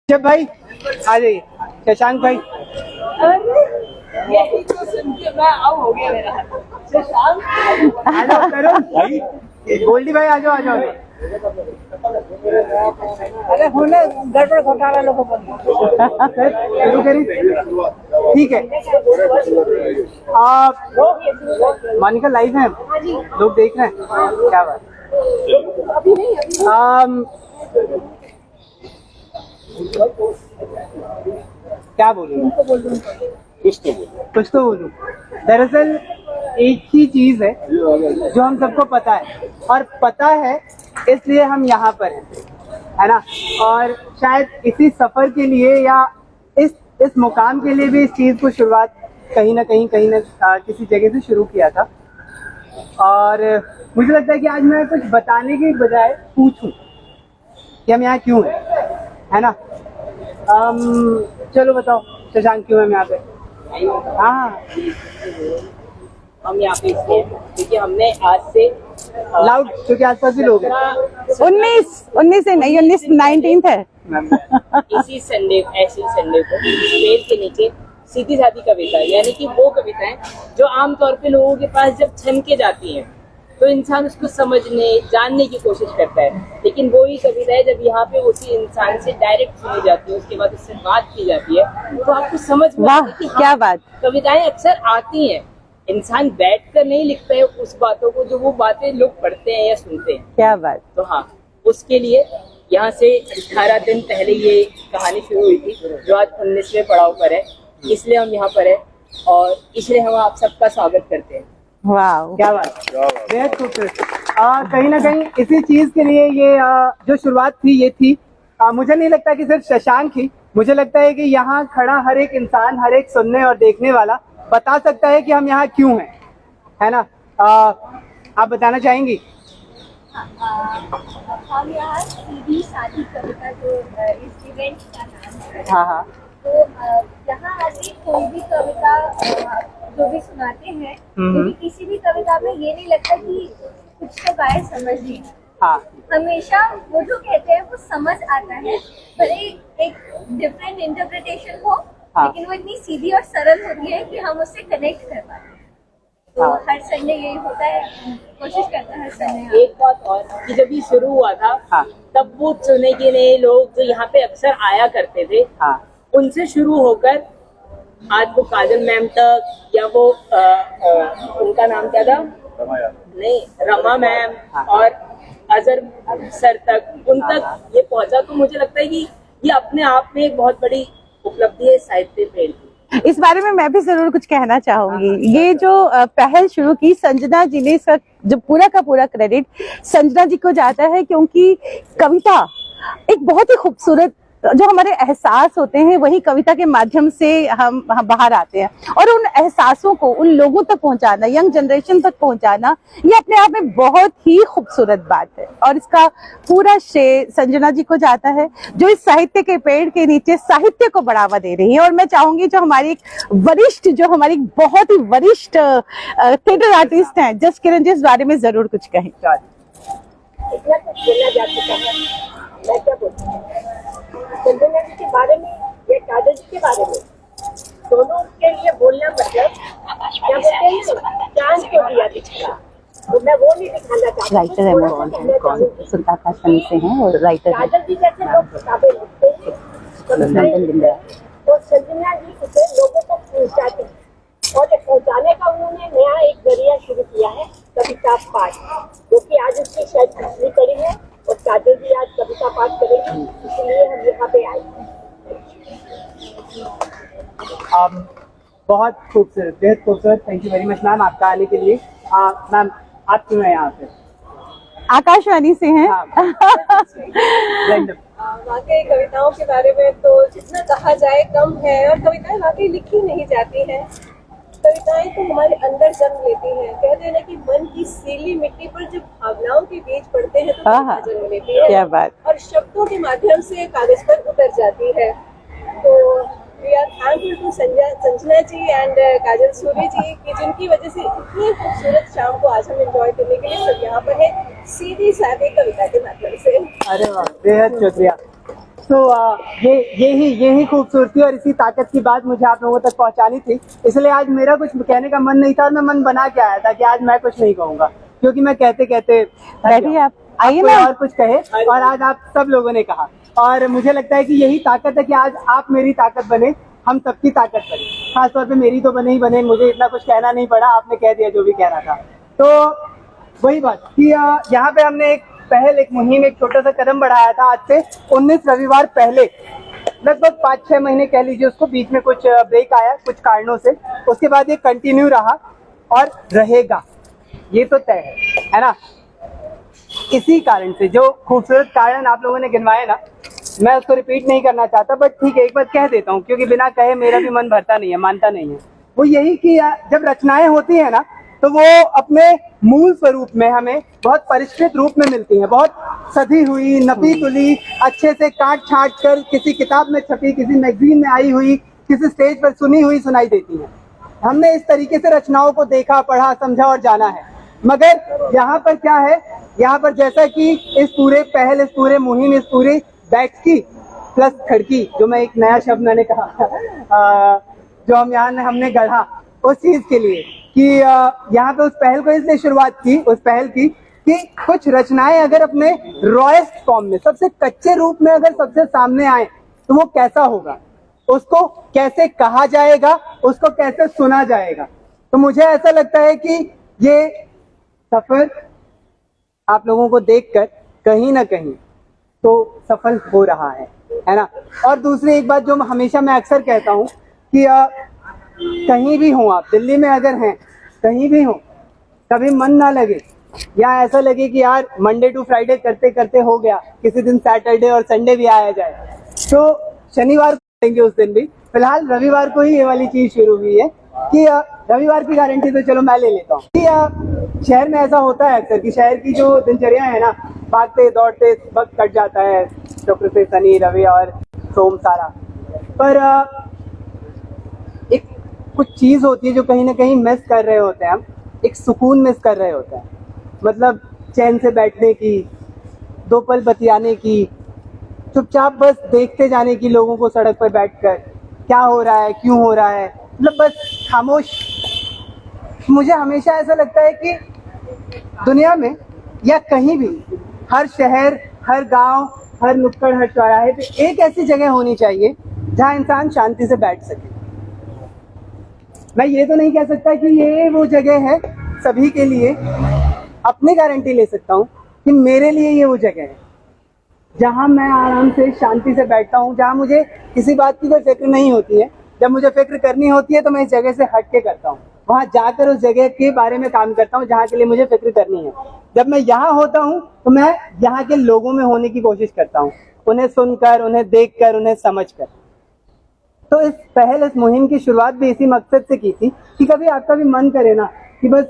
जब भाई आ जाइए, शशांक भाई। यही तो सुन के मैं अब हो गया मेरा शशांक। आ जाओ करुण भाई, गोल्डी भाई आ जाओ आ जाओ। अरे होने गड़बड़ घोटाला लोगों को शुरू करी, ठीक है। मोनिका लाइव है, लोग देख रहे हैं, क्या बात। क्या बोलूं, कुछ तो बोलूं। दरअसल एक ही चीज है जो हम सबको पता है, और पता है इसलिए हम यहाँ पर हैं, है ना। और शायद इसी सफर के लिए या इस मुकाम के लिए भी इस चीज को शुरुआत कहीं ना किसी जगह से शुरू किया था। और मुझे लगता है कि आज मैं कुछ बताने के बजाय पूछूं कि हम यहाँ क्यों हैं, है ना। चलो बताओ शशांक, क्यों हम यहाँ पे? हाँ, हम यहाँ पे इसलिए क्योंकि हमने आज से लाउड, क्योंकि आसपास भी लोग हैं। 19 से नहीं, 19 है। इसी संडे, ऐसी संडे को पेड़ के नीचे सीधी सादी कविता, यानी कि वो कविताएं जो आमतौर पे लोगों के पास जब छन के जाती हैं तो इंसान उसको समझने जानने की कोशिश करता है, लेकिन वो ही कविताएं जब यहाँ पे उसी इंसान से डायरेक्ट सुनी जाती है, उसके बाद उससे बात की जाती है, तो आपको समझ में आता है कि क्या बात। कविताएं अक्सर आती हैं, इंसान बैठकर नहीं लिखता है उस बातों को जो वो बातें लोग पढ़ते हैं या सुनते हैं। क्या बात। तो हाँ, उसके लिए यहाँ से 18 दिन पहले ये कहानी शुरू हुई थी जो आज 19वें पड़ाव पर है, इसलिए हम यहाँ पर है और इसलिए हम आप सबका स्वागत करते हैं। वाह, क्या बात, बेहद खूबसूरत। कहीं ना कहीं इसी चीज के लिए ये जो शुरुआत थी ये थी। मुझे नहीं लगता कि सिर्फ शशांक ही, मुझे लगता है कि यहाँ खड़ा हर एक इंसान, हर एक सुनने और देखने वाला बता सकता है कि हम यहाँ क्यों हैं, है ना। आप बताना चाहेंगी? हम यहाँ सीधी सादी कविता जो इस इवेंट का नाम है, हाँ, तो यहाँ आके कोई भी कविता जो भी सुनाते हैं, क्योंकि किसी भी कविता में ये नहीं लगता कि कुछ तो गाय समझ नहीं, हाँ, हमेशा वो जो कहते हैं वो समझ आता है, भले एक डिफरेंट इंटरप्रिटेशन हो, लेकिन वो इतनी सीधी और सरल होती है कि हम उससे कनेक्ट कर पाते हैं। तो हर संडे यही होता है, कोशिश करते हैं हर संडे। एक बात और कि जब ये शुरू हुआ था तब वो चुने गिने लोग जो यहाँ पे अक्सर आया करते थे, उनसे शुरू होकर आज वो काजल मैम तक, या वो उनका नाम क्या था, नहीं रमा मैम, और अजहर सर तक, उन तक ये पहुंचा। तो मुझे लगता है कि ये अपने आप में एक बहुत बड़ी उपलब्धि है साहित्य प्रेम की। इस बारे में मैं भी जरूर कुछ कहना चाहूंगी। ये जो पहल शुरू की संजना जी ने, इसका जो पूरा का पूरा क्रेडिट संजना जी को जाता है, क्योंकि कविता एक बहुत ही खूबसूरत, जो हमारे एहसास होते हैं वही कविता के माध्यम से हम बाहर आते हैं, और उन एहसासों को उन लोगों तक पहुंचाना, यंग जनरेशन तक पहुंचाना, ये अपने आप में बहुत ही खूबसूरत बात है। और इसका पूरा श्रेय संजना जी को जाता है, जो इस साहित्य के पेड़ के नीचे साहित्य को बढ़ावा दे रही है। और मैं चाहूंगी जो हमारी हमारी बहुत ही वरिष्ठ थिएटर आर्टिस्ट हैं जस किरण जी, इस बारे में जरूर कुछ कहें। इतना कुछ बोला जा चुका है, मैं क्या बोलूं संजना जी के बारे में या काजल जी के बारे में, दोनों के लिए बोलना मतलब क्या बोलते हैं, चांद को दिया दिखा, तो मैं वो नहीं दिखाना चाहती। राइटर है, आकाशवाणी से हैं और राइटर है। काजल जी जैसे लोग किताबें लिखते हैं तो संजना जी उसे लोगों को पहुँचाती है, और पहुँचाने का उन्होंने नया एक जरिया शुरू किया है, कविता पाठ, जो कि आज उसकी शायद पिछली कड़ी है, और काजल जी आज कविता पाठ करेंगे, इसलिए हम यहाँ पे आए। बहुत खूबसूरत, बेहद खूबसूरत। Thank you very much ma'am आपका आने के लिए। मैम आप क्यों हैं यहाँ पे? आकाशवाणी से हैं। वाकई कविताओं के बारे में तो जितना कहा जाए कम है, और कविताएं वाकई लिखी नहीं जाती हैं, कविताएं तो हमारे अंदर जन्म लेती हैं। कहते हैं ना कि मन की सीली मिट्टी पर जब भावनाओं के बीज पड़ते हैं तो कविता जन्म लेती है, क्या बात। और शब्दों के माध्यम से कागज पर उतर जाती है। तो we are thankful to Sanjana ji and Kajal Suri ji कि जिनकी वजह से इतनी खूबसूरत शाम को आज हम एंजॉय करने के लिए सब यहाँ पर है, सीधी सादी कविता के माध्यम से। अरे वाह, बेहद शुक्रिया। तो यही खूबसूरती और इसी ताकत की बात मुझे आप लोगों तक पहुंचानी थी, इसलिए आज मेरा कुछ कहने का मन नहीं था और मैं मन बना के आया था कि आज मैं कुछ नहीं कहूंगा, क्योंकि मैं कहते कहते बैठिए, आप आइए कोई ना। और कुछ कहे और आज आप सब लोगों ने कहा, और मुझे लगता है कि यही ताकत है कि आज आप मेरी ताकत बने, हम सबकी ताकत बने। खासतौर पे मेरी तो बने ही बने, मुझे इतना कुछ कहना नहीं पड़ा, आपने कह दिया जो भी कहना था। तो वही बात कि यहाँ पे हमने एक मुहिम, एक छोटा सा कदम बढ़ाया था आज से 19 रविवार पहले, लगभग 5-6 महीने कह लीजिए उसको, बीच में कुछ ब्रेक आया कुछ कारणों से, उसके बाद ये कंटिन्यू रहा और रहेगा, ये तो तय है ना। इसी कारण से जो खूबसूरत कारण आप लोगों ने गिनवाए ना, मैं उसको रिपीट नहीं करना चाहता, बट ठीक है एक बार कह देता हूँ, क्योंकि बिना कहे मेरा भी मन भरता नहीं है, मानता नहीं है। वो यही कि जब रचनाएं होती है ना, तो वो अपने मूल स्वरूप में हमें बहुत परिष्कृत रूप में मिलती हैं, बहुत सधी हुई, नपी तुली, अच्छे से काट छाट कर, किसी किताब में छपी, किसी मैगजीन में आई हुई, किसी स्टेज पर सुनी हुई सुनाई देती हैं। हमने इस तरीके से रचनाओं को देखा, पढ़ा, समझा और जाना है। मगर यहाँ पर क्या है, यहाँ पर जैसा कि इस पूरे मुहिम, इस पूरे बैक्स की प्लस खड़की, जो मैं एक नया शब्द मैंने कहा जो हमने गढ़ा उस चीज के लिए कि यहाँ पे उस पहल को इसलिए शुरुआत की, उस पहल की कि कुछ रचनाएं अगर अपने रॉएस्ट फॉर्म में, सबसे कच्चे रूप में अगर सबसे सामने आए तो वो कैसा होगा, उसको कैसे कहा जाएगा, उसको कैसे सुना जाएगा। तो मुझे ऐसा लगता है कि ये सफर आप लोगों को देखकर कहीं ना कहीं तो सफल हो रहा है ना। और दूसरी एक बात जो हमेशा मैं अक्सर कहता हूँ कि कहीं भी हो आप, दिल्ली में अगर हैं, कहीं भी हो, कभी मन ना लगे या ऐसा लगे कि यार मंडे टू फ्राइडे करते करते हो गया, किसी दिन सैटरडे और संडे भी आया जाए, तो शनिवार को करेंगे उस दिन भी। फिलहाल रविवार को ही ये वाली चीज शुरू हुई है कि रविवार की गारंटी तो चलो मैं ले लेता हूँ कि शहर में ऐसा होता है अक्सर कि शहर की जो दिनचर्या है ना, भागते दौड़ते वक्त कट जाता है, शुक्र से शनि, रवि और सोम सारा, पर एक कुछ चीज होती है जो कहीं ना कहीं मिस कर रहे होते हैं हम, एक सुकून मिस कर रहे होते हैं, मतलब चैन से बैठने की, दो पल बतियाने की, चुपचाप बस देखते जाने की लोगों को सड़क पर बैठकर, क्या हो रहा है, क्यों हो रहा है, मतलब बस खामोश। मुझे हमेशा ऐसा लगता है कि दुनिया में या कहीं भी, हर शहर, हर गांव, हर नुक्कड़, हर चौराहे पे एक ऐसी जगह होनी चाहिए जहां इंसान शांति से बैठ सके। मैं ये तो नहीं कह सकता कि ये वो जगह है सभी के लिए, अपनी गारंटी ले सकता हूँ कि मेरे लिए ये वो जगह है जहां मैं आराम से शांति से बैठता हूँ, जहां मुझे किसी बात की कोई फिक्र नहीं होती है। जब मुझे फिक्र करनी होती है तो मैं इस जगह से हट के करता हूँ, वहां जाकर उस जगह के बारे में काम करता हूँ जहाँ के लिए मुझे फिक्र करनी है। जब मैं यहाँ होता हूँ तो मैं यहाँ के लोगों में होने की कोशिश करता हूँ, उन्हें सुनकर, उन्हें देखकर, उन्हें समझकर। तो इस मुहिम की शुरुआत भी इसी मकसद से की थी कि कभी आपका भी मन करे ना कि बस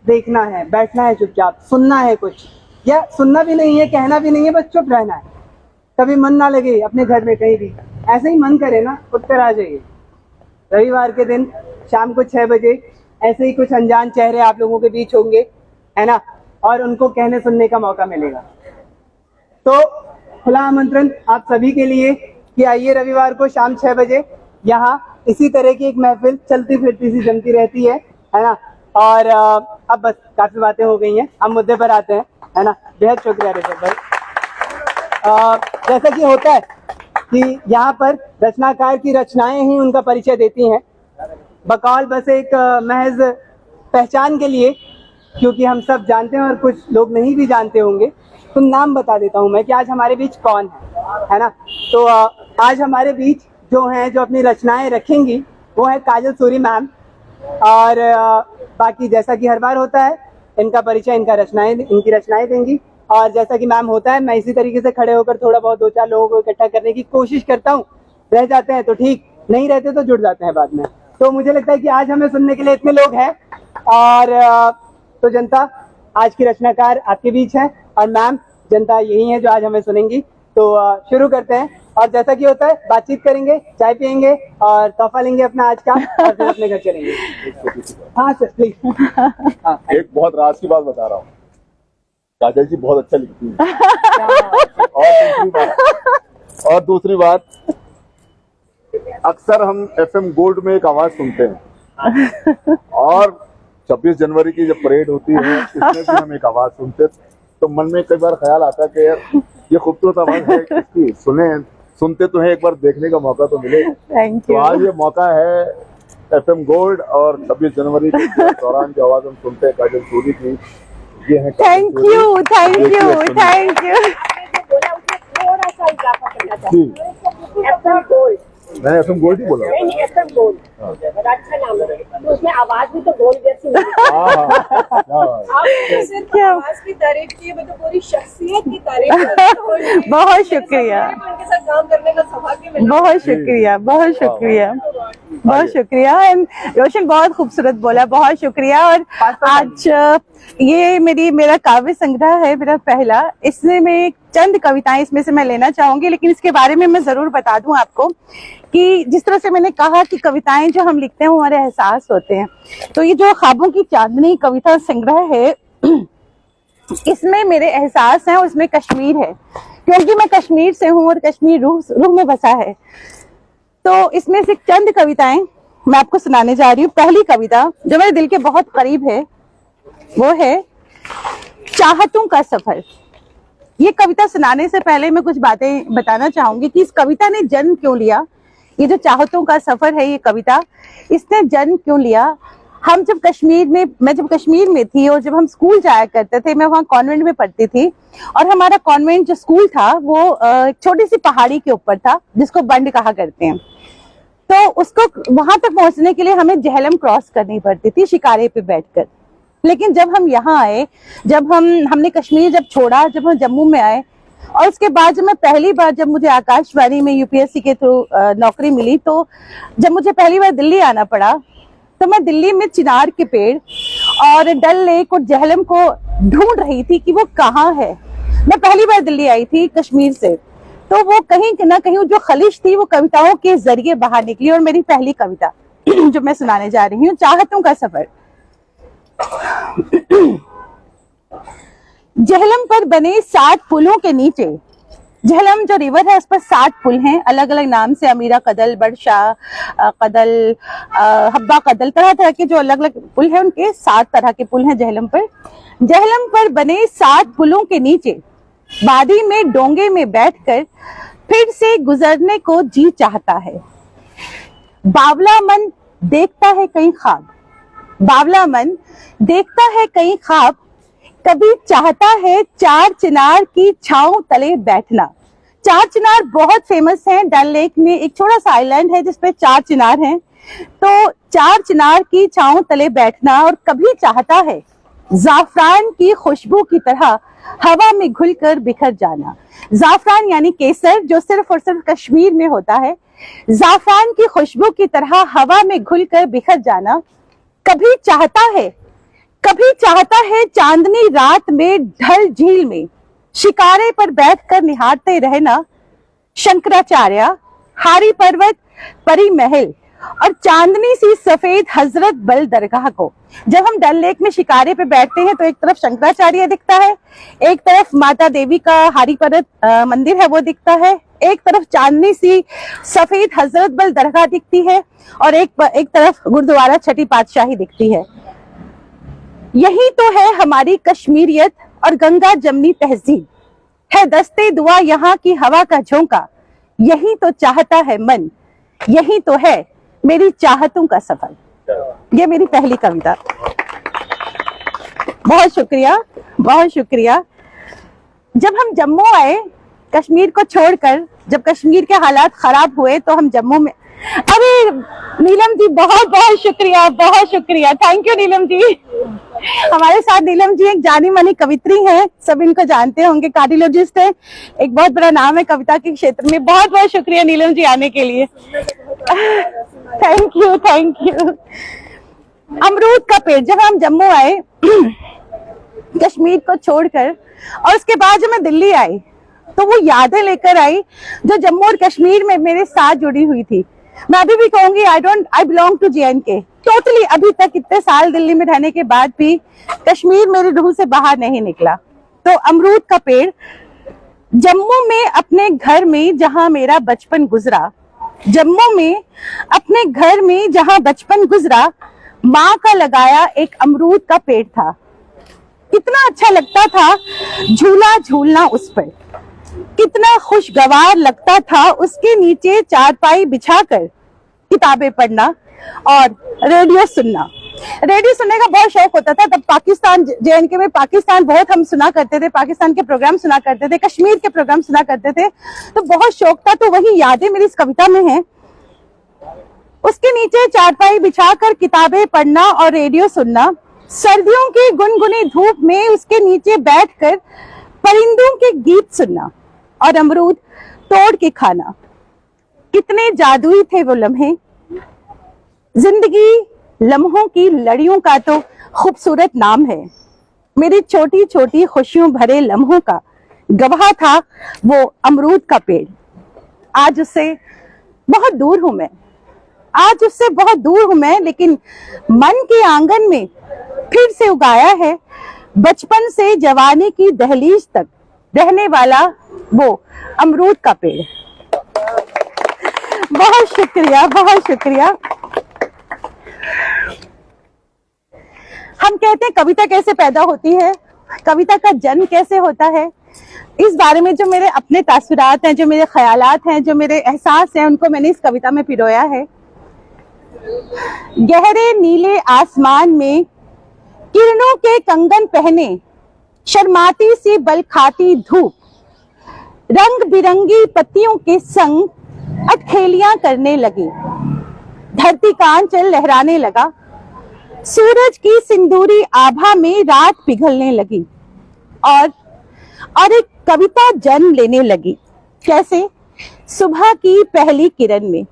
देखना है, बैठना है, चुपचाप सुनना है कुछ, या सुनना भी नहीं है, कहना भी नहीं है, बस चुप रहना है। कभी मन ना लगे अपने घर में कहीं भी, ऐसे ही मन करे ना, उठकर आ जाइए रविवार के दिन शाम को 6 बजे। ऐसे ही कुछ अनजान चेहरे आप लोगों के बीच होंगे, है ना, और उनको कहने सुनने का मौका मिलेगा। तो खुला आमंत्रण आप सभी के लिए कि आइए रविवार को शाम 6 बजे, यहाँ इसी तरह की एक महफिल चलती फिरती सी जमती रहती है ना। और अब बस काफी बातें हो गई हैं, हम मुद्दे पर आते हैं, है ना। बेहद शुक्रिया ऋषभ भाई। जैसा कि होता है कि यहाँ पर रचनाकार की रचनाएं ही उनका परिचय देती हैं, बकौल बस एक महज पहचान के लिए, क्योंकि हम सब जानते हैं और कुछ लोग नहीं भी जानते होंगे, तो नाम बता देता हूँ मैं कि आज हमारे बीच कौन है ना। तो आज हमारे बीच जो हैं, जो अपनी रचनाएं रखेंगी, वो है काजल सूरी मैम। और बाकी जैसा कि हर बार होता है, इनका परिचय इनकी रचनाएं देंगी। और जैसा कि मैम होता है, मैं इसी तरीके से खड़े होकर थोड़ा बहुत 2-4 लोगों को इकट्ठा करने की कोशिश करता हूँ। रह जाते हैं तो ठीक, नहीं रहते तो जुड़ जाते हैं बाद में। तो मुझे लगता है कि आज हमें सुनने के लिए इतने लोग हैं। और तो जनता आज की रचनाकार आपके बीच है, और मैम जनता यही है जो आज हमें सुनेंगी। तो शुरू करते हैं, और जैसा कि होता है बातचीत करेंगे, चाय पियेंगे और तोहफा लेंगे अपना आज का, और फिर अपने घर चलेंगे। हाँ सर प्लीज। एक बहुत राज की बात बता रहा हूँ, काजल जी बहुत अच्छा लिखती है और दूसरी बात, और दूसरी बात, अक्सर हम FM गोल्ड में एक आवाज सुनते हैं और 26 जनवरी की जब परेड होती है इसमें भी हम एक आवाज सुनते, तो मन में कई बार ख्याल आता कि यार ये खूबसूरत आवाज है किसकी, सुनते तो है, एक बार देखने का मौका तो मिले। थैंक तो यू। आज ये मौका है FM गोल्ड और 26 जनवरी के दौरान जो आवाज हम सुनते हैं काजल सूरी की, ये है thank you, thank you, thank you. बोला उसमें थोड़ा सा इजाफा करना जी। चाहती हूँ। FM गोल्ड, मैंने FM गोल्ड ही बोला। नहीं FM गोल्ड, बड़ा अच्छा नाम है। तो उसमें आवाज भी तो गोल्ड जैसी मिली। हाँ। आपने सिर्फ आवाज की तारीफ की, मतलब पूरी शख्सियत की तारीफ की। बहुत शुक्रिया। उनके साथ काम करने का सौभाग्य मिला। बहुत शुक्रिया, बहुत शुक्रिया, बहुत शुक्रिया। एंड रोशन बहुत खूबसूरत बोला, बहुत शुक्रिया। और आज ये मेरा काव्य संग्रह है, मेरा पहला। इसमें मैं चंद कविताएं इसमें से मैं लेना चाहूंगी, लेकिन इसके बारे में मैं जरूर बता दूं आपको कि जिस तरह से मैंने कहा कि कविताएं जो हम लिखते हैं वो हमारे एहसास होते हैं, तो ये जो ख्वाबों की चांदनी कविता संग्रह है इसमें मेरे एहसास हैं और इसमें कश्मीर है, क्योंकि मैं कश्मीर से हूँ और कश्मीर रूह में बसा है। तो इसमें से चंद कविताएं मैं आपको सुनाने जा रही हूँ। पहली कविता जो मेरे दिल के बहुत करीब है वो है चाहतों का सफर। ये कविता सुनाने से पहले मैं कुछ बातें बताना चाहूंगी कि इस कविता ने जन्म क्यों लिया। ये जो चाहतों का सफर है, ये कविता, इसने जन्म क्यों लिया। मैं जब कश्मीर में थी और जब हम स्कूल जाया करते थे, मैं वहाँ कॉन्वेंट में पढ़ती थी और हमारा कॉन्वेंट जो स्कूल था वो एक छोटी सी पहाड़ी के ऊपर था जिसको बंड कहा करते हैं। तो उसको वहां तक पहुंचने के लिए हमें जहलम क्रॉस करनी पड़ती थी शिकारे पे बैठकर। लेकिन जब हम यहाँ आए, हमने कश्मीर जब छोड़ा, जब हम जम्मू में आए और उसके बाद जब मैं पहली बार, जब मुझे आकाशवाणी में UPSC के थ्रू नौकरी मिली, तो जब मुझे पहली बार दिल्ली आना पड़ा, तो मैं दिल्ली में चिनार के पेड़ और डल लेक और जहलम को ढूंढ रही थी कि वो कहाँ है। मैं पहली बार दिल्ली आई थी कश्मीर से, तो वो कहीं ना कहीं जो खलिश थी वो कविताओं के जरिए बाहर निकली। और मेरी पहली कविता जो मैं सुनाने जा रही हूँ, चाहतों का सफर। जहलम पर बने 60 पुलों के नीचे, जहलम जो रिवर है उस पर 60 पुल हैं, अलग अलग नाम से, अमीरा कदल, बड़शाह कदल, हब्बा कदल, तरह तरह के जो अलग अलग पुल हैं, उनके 7 तरह के पुल हैं जहलम पर। जहलम पर बने 60 पुलों के नीचे वादी में डोंगे में बैठकर फिर से गुजरने को जी चाहता है। बावला मन देखता है कई ख्वाब, बावला मन देखता है कई ख्वाब, कभी चाहता है 4 चिनार की छांव तले बैठना। 4 चिनार बहुत फेमस हैं, डल लेक में एक छोटा सा आइलैंड है जिसपे 4 चिनार हैं। तो 4 चिनार की छांव तले बैठना, और कभी चाहता है जाफरान की खुशबू की तरह हवा में घुलकर बिखर जाना। जाफरान यानी केसर, जो सिर्फ और सिर्फ कश्मीर में होता है। जाफरान की खुशबू की तरह हवा में घुलकर बिखर जाना। कभी चाहता है चांदनी रात में ढल झील में शिकारे पर बैठकर निहारते रहना। शंकराचार्य, हारी पर्वत, परी महल और चांदनी सी सफेद हजरत बल दरगाह को। जब हम डल लेक में शिकारे पे बैठते हैं तो एक तरफ शंकराचार्य दिखता है, एक तरफ माता देवी का हारी पर्वत मंदिर है वो दिखता है, एक तरफ चांदनी सी सफेद हजरत बल दरगाह दिखती है और एक तरफ गुरुद्वारा छठी पातशाही दिखती है। यही तो है हमारी कश्मीरियत और गंगा जमनी तहजीब, है दस्ते दुआ यहाँ की हवा का झोंका। यही तो चाहता है मन, यही तो है मेरी चाहतों का सफर। ये मेरी पहली कविता। बहुत शुक्रिया, बहुत शुक्रिया। जब हम जम्मू आए कश्मीर को छोड़कर, जब कश्मीर के हालात खराब हुए तो हम जम्मू में, अरे नीलम जी बहुत बहुत शुक्रिया, बहुत शुक्रिया, थैंक यू नीलम जी। हमारे साथ नीलम जी एक जानी मानी कवित्री हैं, सब इनको जानते होंगे, कार्डियोलॉजिस्ट है, एक बहुत बड़ा नाम है कविता के क्षेत्र में। बहुत बहुत शुक्रिया नीलम जी आने के लिए, थैंक यू, थैंक यू। अमरूद का पेड़, जब हम जम्मू आए कश्मीर को छोड़कर और उसके बाद जब मैं दिल्ली आई तो वो यादें लेकर आई जो जम्मू और कश्मीर में मेरे साथ जुड़ी हुई थी। मैं अभी भी कहूंगी I belong to JNK totally. अभी तक इतने साल दिल्ली में रहने के बाद भी कश्मीर मेरी रूह से बाहर नहीं निकला। तो अमरूद का पेड़, जम्मू में अपने घर में जहां मेरा बचपन गुजरा, जम्मू में अपने घर में जहां बचपन गुजरा, माँ का लगाया एक अमरूद का पेड़ था। कितना अच्छा लगता था झूला झूलना उस पर, कितना खुशगवार लगता था उसके नीचे चारपाई बिछाकर किताबें पढ़ना और रेडियो सुनना। रेडियो सुनने का बहुत शौक होता था। तब पाकिस्तान, JNK में पाकिस्तान बहुत हम सुना करते थे, पाकिस्तान के प्रोग्राम सुना करते थे, कश्मीर के प्रोग्राम सुना करते थे, तो बहुत शौक था। तो वही यादें मेरी इस कविता में हैं। उसके नीचे चारपाई बिछाकर किताबें पढ़ना और रेडियो सुनना, सर्दियों की गुनगुनी धूप में उसके नीचे बैठकर परिंदों के गीत सुनना और अमरूद तोड़ के खाना। कितने जादुई थे वो लम्हे। जिंदगी लम्हों की लड़ियों का तो खूबसूरत नाम है। मेरी छोटी छोटी खुशियों भरे लम्हों का गवाह था वो अमरूद का पेड़। आज उससे बहुत दूर हूं मैं, आज उससे बहुत दूर हूं मैं, लेकिन मन के आंगन में फिर से उगाया है बचपन से जवानी की दहलीज तक रहने वाला वो अमरूद का पेड़। बहुत शुक्रिया, बहुत शुक्रिया। हम कहते हैं कविता कैसे पैदा होती है, कविता का जन्म कैसे होता है, इस बारे में जो मेरे अपने तासुरात हैं, जो मेरे ख्यालात हैं, जो मेरे एहसास हैं, उनको मैंने इस कविता में पिरोया है। गहरे नीले आसमान में किरणों के कंगन पहने शर्माती सी बल खाती धूप रंग बिरंगी पत्तियों के संग अटखेलियां करने लगी। धरती का आंचल लहराने लगा, सूरज की सिंदूरी आभा में रात पिघलने लगी और एक कविता जन्म लेने लगी। कैसे? सुबह की पहली किरण में,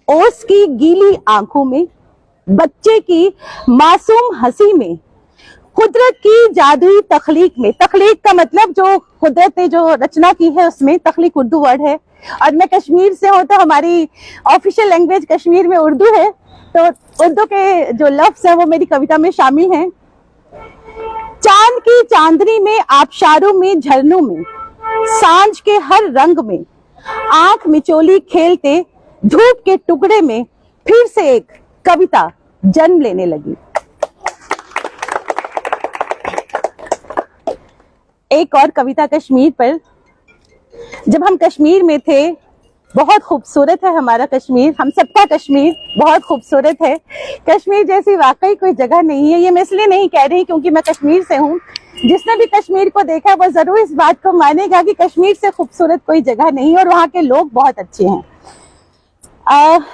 ओस की गीली आंखों में, बच्चे की मासूम हंसी में, कुदरत की जादुई तख्लीक में। तख्लीक का मतलब जो कुदरत ने जो रचना की है उसमें, तख्लीक उर्दू वर्ड है और मैं कश्मीर से हूँ तो हमारी ऑफिशियल लैंग्वेज कश्मीर में उर्दू है, तो उर्दू के जो लफ्ज हैं वो मेरी कविता में शामिल हैं। चांद की चांदनी में, आबशारों में, झरनों में, सांझ के हर रंग में, आंख मिचोली खेलते धूप के टुकड़े में फिर से एक कविता जन्म लेने लगी। एक और कविता कश्मीर पर। जब हम कश्मीर में थे, बहुत खूबसूरत है हमारा कश्मीर, हम सबका कश्मीर बहुत खूबसूरत है। कश्मीर जैसी वाकई कोई जगह नहीं है। ये मैं इसलिए नहीं कह रही क्योंकि मैं कश्मीर से हूँ। जिसने भी कश्मीर को देखा वो जरूर इस बात को मानेगा कि कश्मीर से खूबसूरत कोई जगह नहीं है और वहाँ के लोग बहुत अच्छे हैं।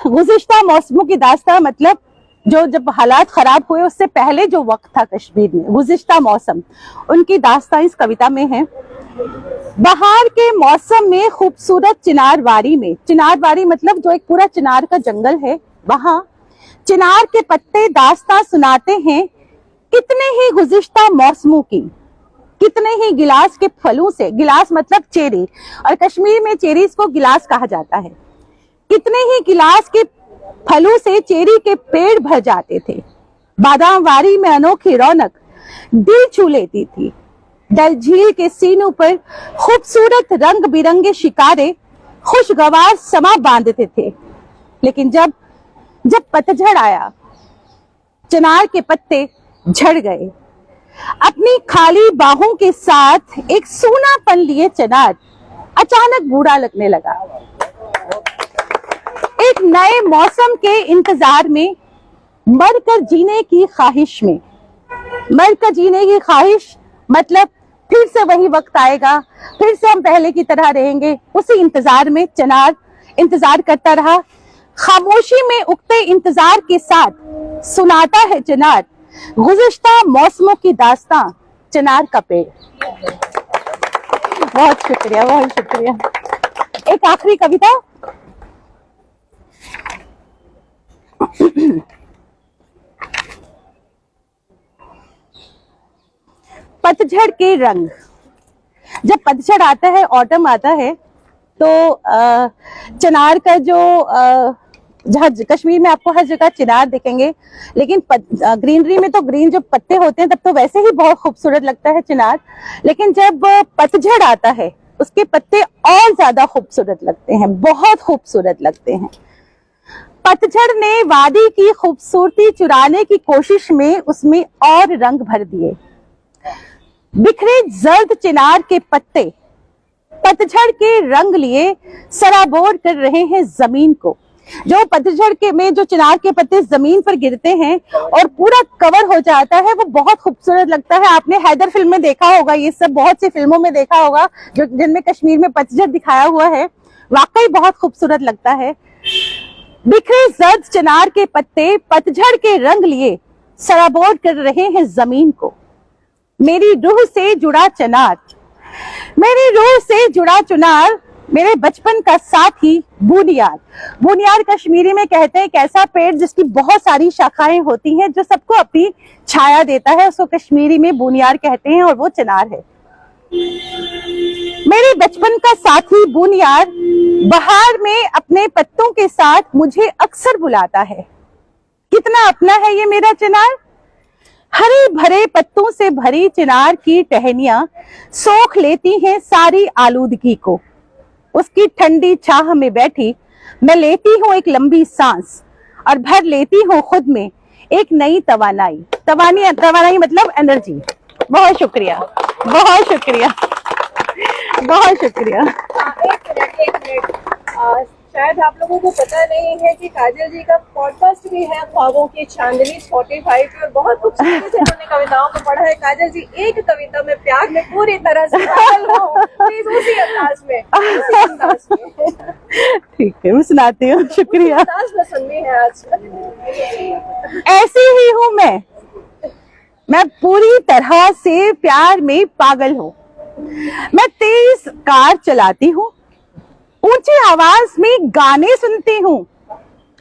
गुज़िश्ता मौसमों की दास्तां, मतलब जो जब हालात खराब हुए उससे पहले जो वक्त था कश्मीर में, गुज़िश्ता मौसम, उनकी दास्तां इस कविता में है। बहार के मौसम में खूबसूरत चिनारवारी में, चिनारवारी मतलब जो एक पूरा चिनार का जंगल है, वहां चिनार के पत्ते दास्तां सुनाते हैं कितने ही गुज़िश्ता मौसमों की, कितने ही गिलास के फलों से, गिलास मतलब चेरी और कश्मीर में चेरीज को गिलास कहा जाता है, कितने ही गिलास के फलों से चेरी के पेड़ भर जाते थे। बादामवारी में अनोखी रौनक दिल छू लेती थी। डल झील के सीनों पर खूबसूरत रंग बिरंगे शिकारे खुशगवार समा बांधते थे। लेकिन जब पतझड़ आया, चिनार के पत्ते झड़ गए। अपनी खाली बाहों के साथ एक सूनापन लिए चिनार अचानक बूढ़ा लगने लगा। एक नए मौसम के इंतजार में, मरकर जीने की ख्वाहिश में, मरकर जीने की ख्वाहिश मतलब फिर से वही वक्त आएगा, फिर से हम पहले की तरह रहेंगे, उसी इंतजार में चिनार इंतजार करता रहा। खामोशी में उगते इंतजार के साथ सुनाता है चिनार गुज़िश्ता मौसमों की दास्तां, चिनार का पेड़। बहुत शुक्रिया, बहुत शुक्रिया। एक आखिरी कविता। पतझड़ के रंग। जब पतझड़ आता है, ऑटम आता है, तो चिनार का जो जहाँ कश्मीर में आपको हर जगह चिनार दिखेंगे, लेकिन ग्रीनरी में तो ग्रीन जो पत्ते होते हैं तब तो वैसे ही बहुत खूबसूरत लगता है चिनार। लेकिन जब पतझड़ आता है, उसके पत्ते और ज्यादा खूबसूरत लगते हैं, बहुत खूबसूरत लगते हैं। पतझड़ ने वादी की खूबसूरती चुराने की कोशिश में उसमें और रंग भर दिए। बिखरे जर्द चिनार के पत्ते पतझड़ के रंग लिए सराबोर कर रहे हैं जमीन को। जो पतझड़ के में जो चिनार के पत्ते जमीन पर गिरते हैं और पूरा कवर हो जाता है, वो बहुत खूबसूरत लगता है। आपने हैदर फिल्म में देखा होगा, ये सब बहुत सी फिल्मों में देखा होगा जो जिनमें कश्मीर में पतझड़ दिखाया हुआ है, वाकई बहुत खूबसूरत लगता है। बिखरे जर्द चिनार के पत्ते पतझड़ के रंग लिए सराबोर कर रहे हैं जमीन को। मेरी रूह से जुड़ा चिनार, मेरी रूह से जुड़ा चिनार, मेरे बचपन का साथी बुनियार। बुनियार कश्मीरी में कहते हैं एक ऐसा पेड़ जिसकी बहुत सारी शाखाएं होती हैं, जो सबको अपनी छाया देता है, उसको कश्मीरी में बुनियार कहते हैं और वो चिनार है। मेरे बचपन का साथी बुनियार बहार में अपने पत्तों के साथ मुझे अक्सर बुलाता है। कितना अपना है ये मेरा चिनार। हरे भरे पत्तों से भरी चिनार की टहनियां सोख लेती हैं सारी आलूदगी को। उसकी ठंडी छाह में बैठी मैं लेती हूँ एक लंबी सांस और भर लेती हूँ खुद में एक नई तवानाई। तवानाई मतलब एनर्जी। बहुत शुक्रिया, बहुत शुक्रिया, बहुत शुक्रिया। एक मिनट, शायद आप लोगों को पता नहीं है कि काजल जी का पॉडकास्ट भी है ख्वाबों की चांदनी Spotify पे, और बहुत खूबसूरती से उन्होंने कविताओं को पढ़ा है। काजल जी, एक कविता में प्यार में पूरी तरह से पागल हो, प्लीज उसी अंदाज में, उसी अंदाज में। ठीक है, मैं सुनाती हूँ। शुक्रिया। अंदाज पसंद नहीं है आज। ऐसी ही हूँ मैं पूरी तरह से प्यार में पागल हूँ। मैं तेज कार चलाती हूँ, ऊंची आवाज में गाने सुनती हूँ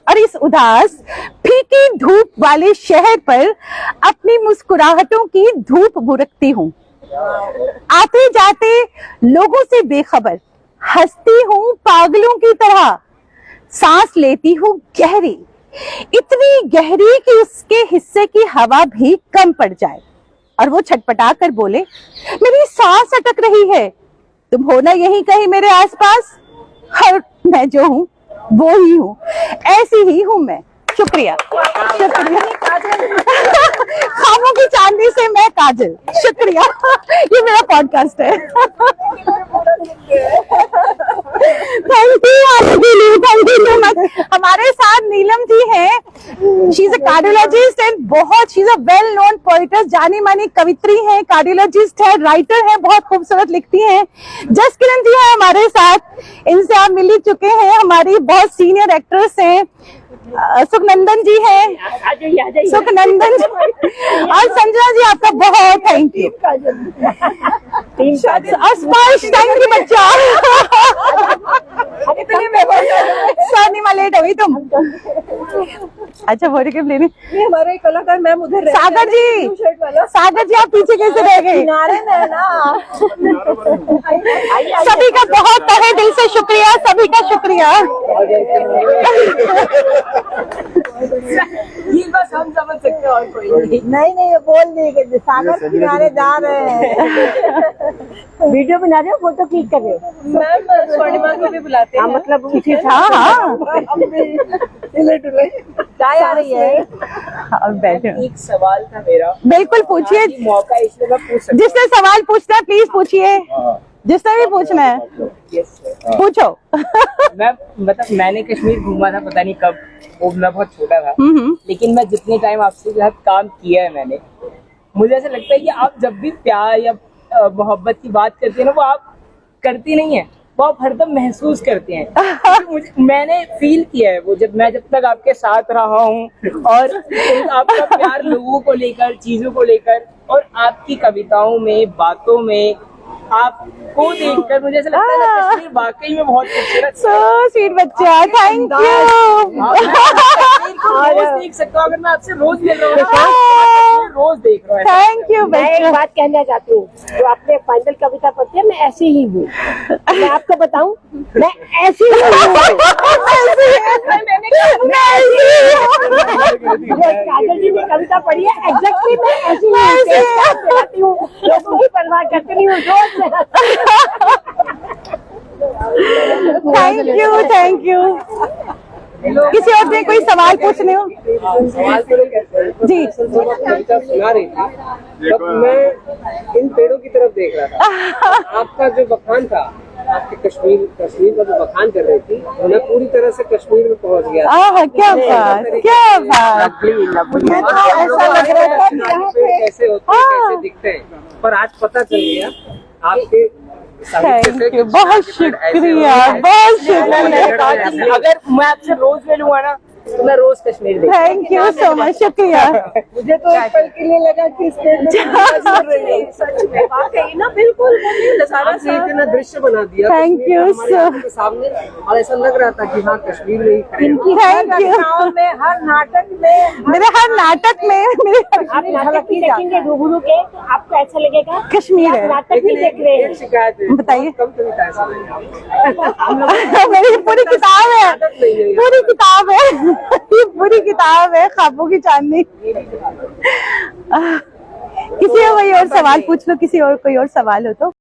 और इस उदास फीकी धूप वाले शहर पर अपनी मुस्कुराहटों की धूप बुरकती हूँ। आते जाते लोगों से बेखबर हंसती हूँ पागलों की तरह। सांस लेती हूँ गहरी, इतनी गहरी कि उसके हिस्से की हवा भी कम पड़ जाए और वो छटपटा कर बोले, मेरी सांस अटक रही है, तुम हो ना यहीं कहीं मेरे आसपास। और मैं जो हूँ वो ही हूँ, ऐसी ही हूँ मैं। शुक्रिया, शुक्रिया। ख्वाबों की चांदनी से मैं काजल। शुक्रिया। ये मेरा पॉडकास्ट है। Thank you, thank you so much. हमारे साथ नीलम जी हैं। She is a cardiologist and बहुत she is a well known poets, जानी मानी कवित्री है, कार्डियोलॉजिस्ट है, राइटर है, बहुत खूबसूरत लिखती हैं। जस किरण जी है हमारे साथ, इनसे आप मिल ही चुके हैं, हमारी बहुत सीनियर एक्ट्रेस हैं। सुखनंदन जी है, सुखनंदन जी और संजना जी, आपका बहुत थैंक यू। स्पर्श, थैंक यू बच्चा। सोनिमा लेट हो गई तुम। अच्छा, फोटोग्राफ लेने हमारे कलाकार मैम उधर रहे। सागर जी, सागर जी आप पीछे कैसे रह गए? किनारे में ना। सभी का बहुत तहे दिल से शुक्रिया, सभी का शुक्रिया। ये बस हम समझ सकते हैं और कोई नहीं। नहीं बोल नहीं, सागर किनारे जा रहे हैं। वीडियो बना रहे हो, फोटो क्लिक कर रहे हो? मैम स्वर्णिमा को भी बुलाते हैं, मतलब किसी हाँ चाय आ रही है। अब बैठे। एक सवाल था मेरा, बिल्कुल पूछिए, मौका इसलिए मैं पूछ सकता जिसने सवाल पूछना है प्लीज पूछिए, जिसने भी पूछना है हूँ? Yes, sir. पूछो। मैंने कश्मीर घूमा था, पता नहीं कब, वो मैं बहुत छोटा था, हम्म। लेकिन मैं जितने टाइम आपसे जो है काम किया है मैंने, मुझे ऐसा लगता है कि आप जब भी प्यार या मोहब्बत की बात करते हैं ना, वो आप करती नहीं है, वो आप हरदम महसूस करते हैं। मैंने फील किया है वो, जब तक आपके साथ रहा हूँ, और आपका प्यार लोगों को लेकर, चीजों को लेकर, और आपकी कविताओं में, बातों में, आपको देखकर मुझे ऐसा लगता है ना, कश्मीर वाकई में बहुत खूबसूरत है। सो स्वीट बच्चा, थैंक यू। रोज देख सकता हूँ, अगर मैं आपसे रोज मिल रहा हूँ, रोज देख रहा हूँ। थैंक यू मैं एक बच्चा। बात कहना चाहती हूँ, जो आपने फाइनल कविता पढ़ी है, मैं ऐसी ही हूँ। मैं आपको बताऊँ, मैं ऐसी ही हूँ। काजल जी ने कविता पढ़ी है, एग्जैक्टली मैं ऐसी ही हूँ। लोगों की परवाह करती नहीं हूँ, रोज किसी और ने कोई सवाल पूछने हो जी। कविता सुना रही थी तब मैं इन पेड़ों की तरफ देख रहा था। आपका जो बखान था, आपके कश्मीर का जो बखान कर रही थी, मैं पूरी तरह से कश्मीर में पहुंच गया। क्या बात, क्या बात। मुझे तो ऐसा लग रहा था कि यहाँ पे कैसे होते हैं, कैसे दिखते हैं, पर आज पता चल गया आपके थैंक यू, बहुत शुक्रिया, बहुत शुक्रिया। अगर मैं आपसे रोज मिलूंगा ना तो मैं रोज कश्मीर देखूंगा। थैंक यू सो मच, शुक्रिया। मुझे तो एक पल के लिए लगा कि सच में वाकई ना बिल्कुल सारा आपने इतना दृश्य बना दिया Thank कश्मीर you, हमारे sir. आंखों के सामने, और ऐसा लग रहा था कि हाँ कश्मीर में ही खड़े हैं। Thank you. हर नाटक में मेरे हर नाटक में मेरे आप नाटक भी देखेंगे रूबरू के तो आपको ऐसा लगेगा कश्मीर है। नाटक भी देख रहे हैं। एक शिकायत है, बताइए। कम कविता ऐसा नहीं मेरी पूरी किताब है, पूरी किताब है, ये पूरी किताब है ख्वाबों की चांदनी। किसी और कोई और सवाल पूछ लो, किसी और कोई और सवाल हो तो।